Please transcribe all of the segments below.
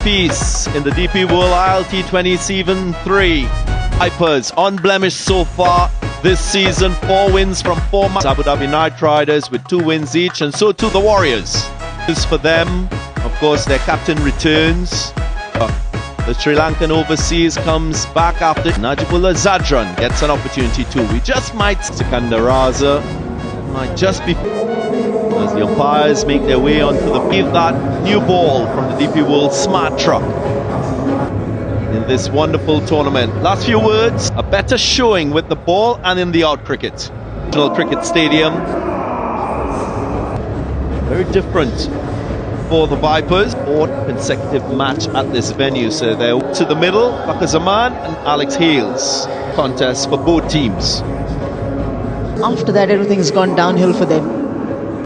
Piece in the DP World IL T20 Season 3. Vipers unblemished so far this season. 4 wins from 4 matches. Abu Dhabi Knight Riders with 2 wins each, and so too the Warriors. This for them, of course, their captain returns. The Sri Lankan overseas comes back after Najibullah Zadran gets an opportunity too. We just might Sikandar Raza might just be as the umpires make their way onto the field. That new ball from the DP World Smart Truck in this wonderful tournament. Last few words, a better showing with the ball and in the out cricket. National Cricket Stadium. Very different for the Vipers. 4th consecutive match at this venue. So they're to the middle, Fakhar Zaman and Alex Hales. Contest for both teams. After that, everything's gone downhill for them.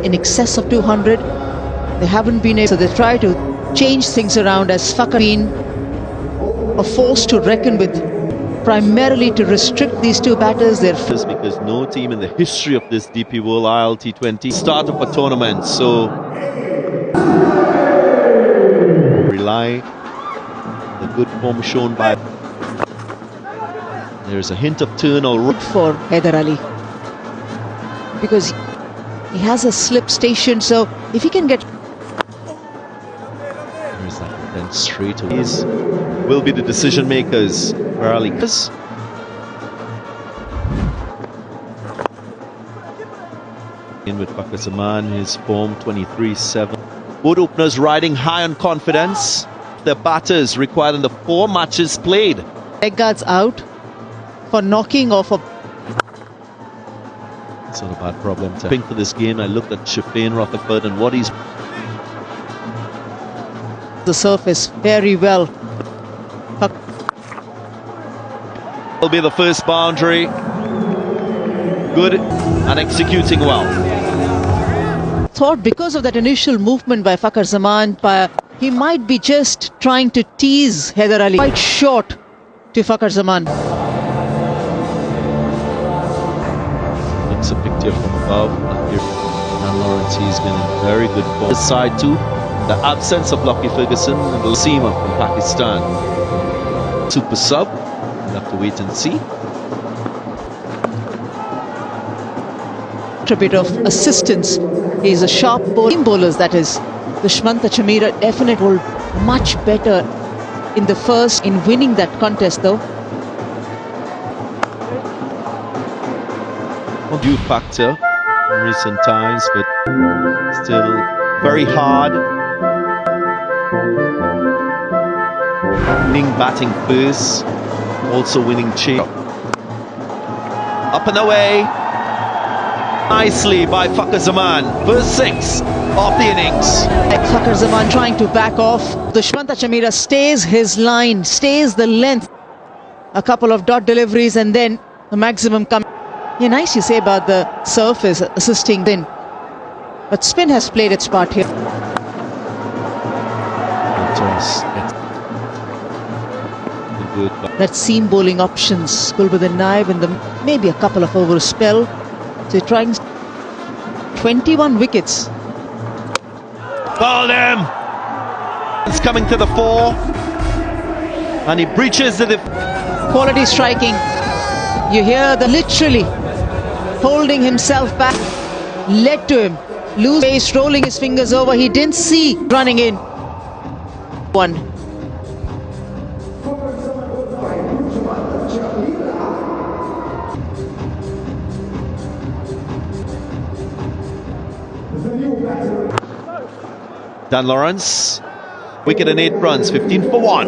In excess of 200, they haven't been able, so they try to change things around as Fakhar been a force to reckon with, primarily to restrict these two batters. Because no team in the history of this DP World IL T20 start of a tournament, so rely the good form shown by. There's a hint of turn or root for Haider Ali, because he has a slip station, so if he can get... There's that then straight away. These will be the decision makers for Ali. In with Fakhar Zaman, his form 23-7. Both openers riding high on confidence. Their batters required in the 4 matches played. Leg guards out for knocking off a... It's not a bad problem to think for this game. I looked at Shafin Rutherford and what he's... The surface very well. Will be the first boundary. Good and executing well. Thought because of that initial movement by Fakhar Zaman, he might be just trying to tease Haider Ali. Quite short to Fakhar Zaman. It's a picture from above. And here, Dan Lawrence, he's been in very good form. This side too, the absence of Lockie Ferguson and the Seema from Pakistan. Super sub. We'll have to wait and see. A bit of assistance. He's a sharp bowler. Bowlers, that is. Dushmanta Chamira definitely bowled much better in the first in winning that contest though. Due factor in recent times, but still very hard. Winning batting first, also winning chase. Up and away. Nicely by Fakhar Zaman. First 6 of the innings. Fakhar Zaman trying to back off. Dushmanta Chamira stays his line, stays the length. A couple of dot deliveries and then the maximum come. Yeah, nice you say about the surface assisting then. But spin has played its part here. That seam bowling options, Gulbuddin Naib and maybe a couple of over spell. So trying 21 wickets. Bowled him! It's coming to the fore. And he breaches the... Quality striking. You hear the literally holding himself back, led to him, loose pace, rolling his fingers over. He didn't see running in. 1. Dan Lawrence, wicket and 8 runs, 15 for 1.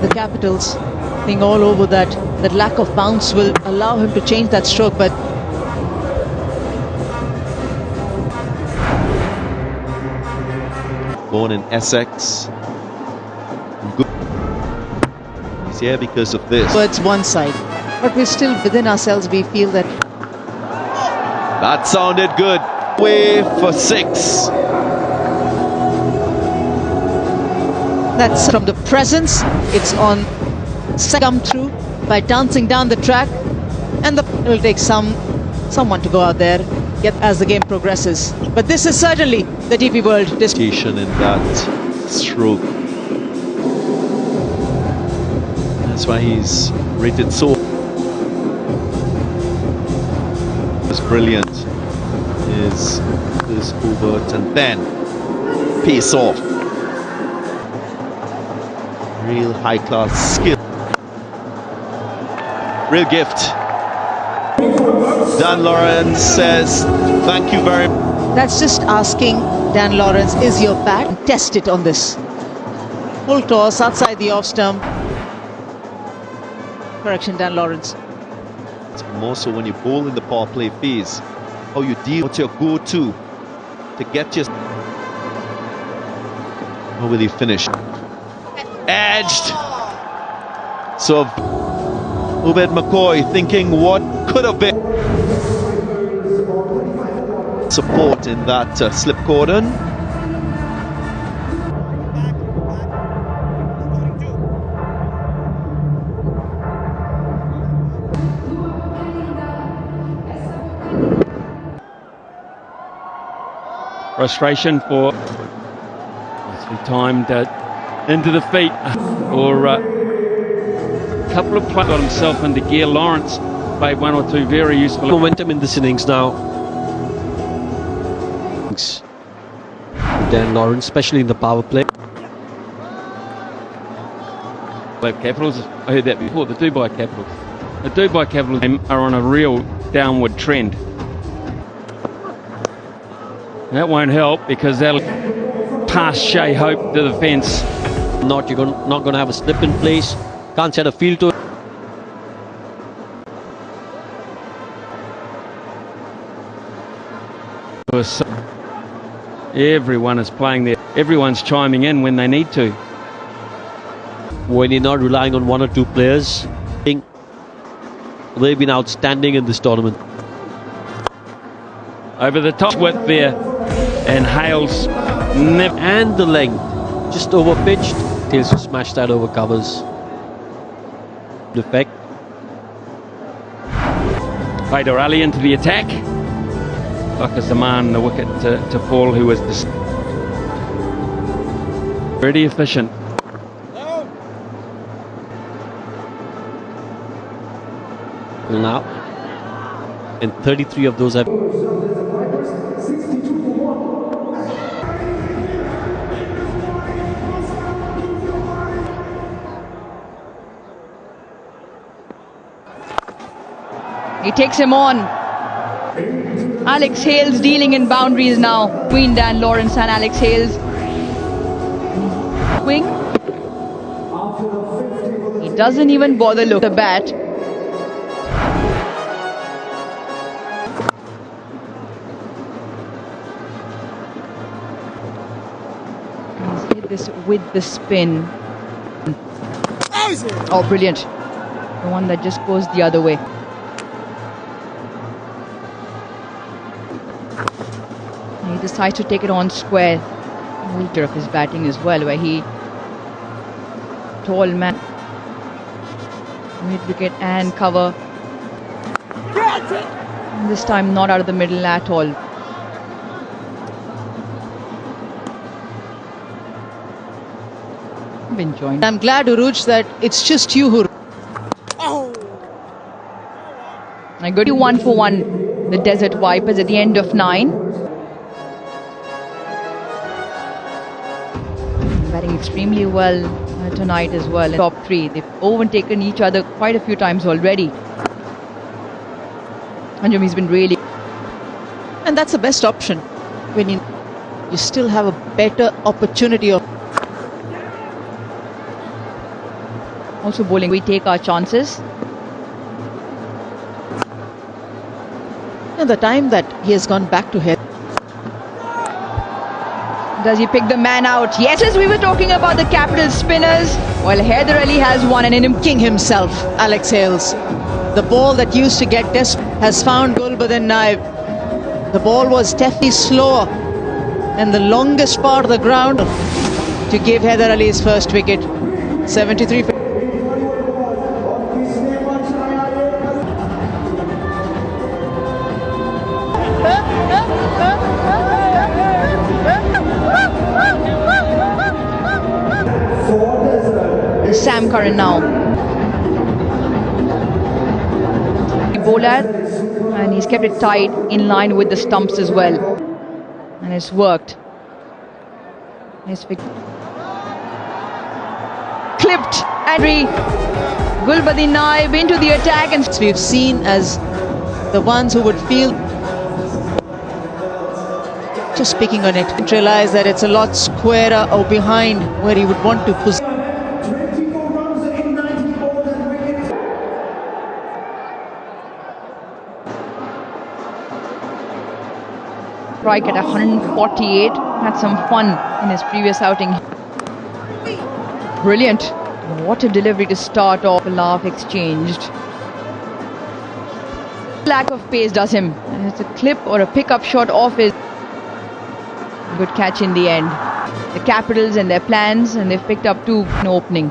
The Capitals think all over that lack of bounce will allow him to change that stroke, but born in Essex. He's here because of this. Towards one side, but we're still within ourselves. We feel that that sounded good. Way for 6. That's from the presence. It's on come through by dancing down the track, and will take someone to go out there get as the game progresses. But this is certainly the DP World In that stroke. That's why he's rated so. It's brilliant. Is overt and then pace off. Real high class skill. Real gift. Dan Lawrence says thank you very much. That's just asking Dan Lawrence, is your bat? Test it on this. Full toss outside the off stump. Correction, Dan Lawrence. It's more so when you bowl in the power play phase. How you deal, what's your go-to to get your... How will he finish? Edged! So, Ubed McCoy thinking what could have been support in that slip cordon. Frustration for nicely timed into the feet or a couple of plays got himself into gear. Lawrence played one or two very useful momentum in this innings now. Dan Lawrence, especially in the power play. Capitals, I heard that before. The Dubai Capitals, are on a real downward trend. That won't help because that'll pass Shea Hope to the fence. You're not going to have a slip in place. Can't set a field to it. Everyone is playing there. Everyone's chiming in when they need to. When you're not relying on one or two players, they've been outstanding in this tournament. Over the top width there, and Hales never. And the length, just over pitched. Tails to smash that over covers. Defect. Haider Ali into the attack. Baka Zaman, the wicket to Paul, who was pretty efficient. Now, and 33 of those have. He takes him on. Alex Hales dealing in boundaries now. Queen Dan Lawrence and Alex Hales. Wing. He doesn't even bother look at the bat. He's hit this with the spin. Oh, brilliant. The one that just goes the other way. He decides to take it on square. Meter of his batting as well, where he tall man mid wicket and cover. And this time not out of the middle at all. I've been joined. I'm glad, Uruj, that it's just you who... I go to 1 for 1. The Desert Vipers at the end of 9. Batting extremely well tonight as well. In top 3, they've overtaken each other quite a few times already. Anjumi's been really... And that's the best option when you still have a better opportunity of... Also bowling, we take our chances. And the time that he has gone back to head. Does he pick the man out? Yes, as we were talking about the capital spinners. Well, Haider Ali has won an inning. King himself, Alex Hales. The ball that used to get desperate has found Gulbadan Naib. The ball was definitely slower and the longest part of the ground to give Haider Ali his first wicket. 73. Sam Curran now. Bowler, and he's kept it tight in line with the stumps as well, and it's worked. Nice pick. Clipped and Gulbadi Naib into the attack, and We've seen as the ones who would feel just picking on it and realize that it's a lot squarer or behind where he would want to push. strike at 148. Had some fun in his previous outing. Brilliant. What a delivery to start off. A laugh exchanged. Lack of pace does him. And it's a clip or a pickup shot off his. Good catch in the end. The Capitals and their plans, and they've picked up 2 in opening.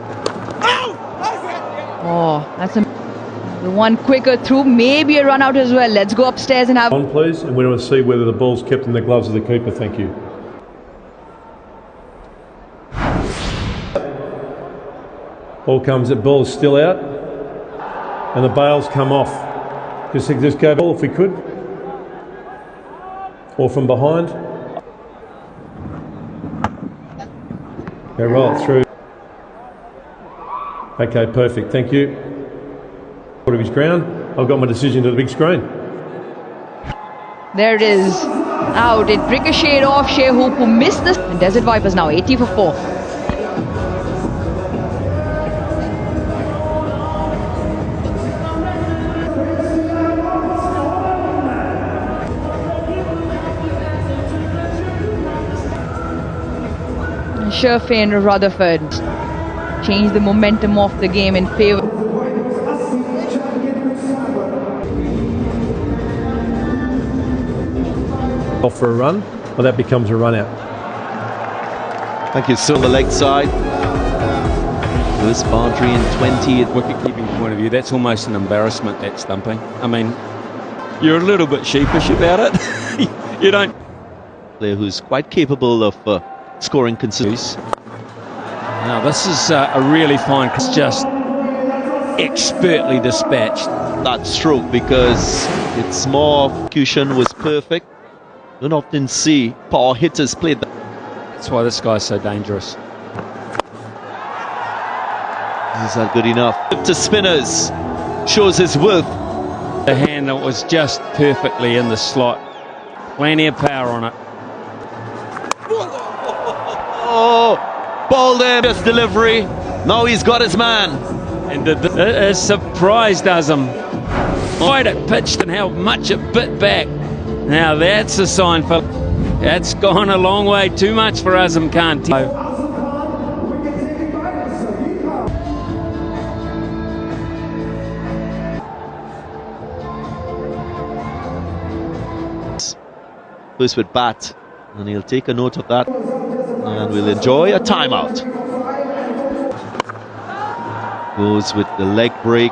Oh, that's the one quicker through. Maybe a run out as well. Let's go upstairs and have. On, please, and we want to see whether the ball's kept in the gloves of the keeper. Thank you. Ball comes, that ball is still out, and the bails come off. Just go ball if we could, or from behind. Go roll it through. Okay, perfect. Thank you. Of his ground. I've got my decision to the big screen. There it is. Out. It ricocheted off Shea Hoop, who missed this. And Desert Vipers now 80 for 4. Sherfane Rutherford changed the momentum of the game in favour. Off for a run, well, that becomes a run out. Thank you, Sil, the leg side. First boundary in 20. Wicket-keeping point of view, that's almost an embarrassment, that stumping. I mean, you're a little bit sheepish about it. You don't... Player who's quite capable of scoring consistently. Now, this is a really fine... It's just expertly dispatched. That stroke, because its more execution was perfect. Don't often see power hitters play that. That's why this guy's so dangerous. Is that good enough? To spinners, shows his worth. The hand that was just perfectly in the slot. Plenty of power on it. Oh, bowled him, just delivery. Now he's got his man. And it surprised does him. Wide it pitched and how much it bit back. Now that's a sign for... That's gone a long way. Too much for Azam Khan. First with bat, and he'll take a note of that, and we'll enjoy a timeout. Goes with the leg break.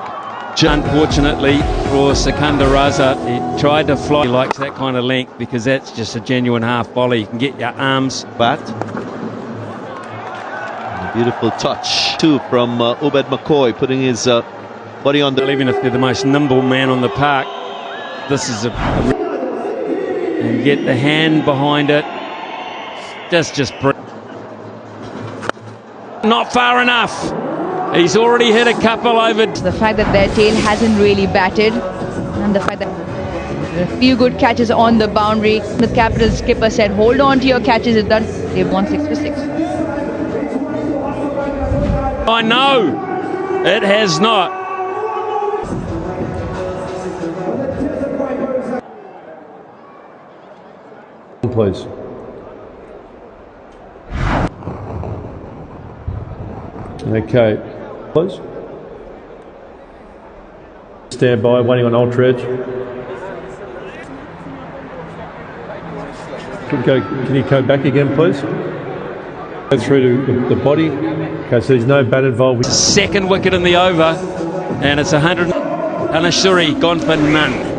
Unfortunately for Sikandar Raza, he tried to fly. He likes that kind of length because that's just a genuine half volley. You can get your arms. Bat. And a beautiful touch too from Obed McCoy, putting his body on the... Even if they're the most nimble man on the park, this is and get the hand behind it. Just not far enough. He's already hit a couple over. The fact that their tail hasn't really batted, and the fact that there are a few good catches on the boundary. The Capital skipper said, hold on to your catches. They've won 6 for 6. I know it has not. Please. Okay, please. Stand by, waiting on ultra edge. Can you go back again, please? Go through to the body. Okay, so there's no bat involved. Second wicket in the over, and it's 100. Anashuri gone for none.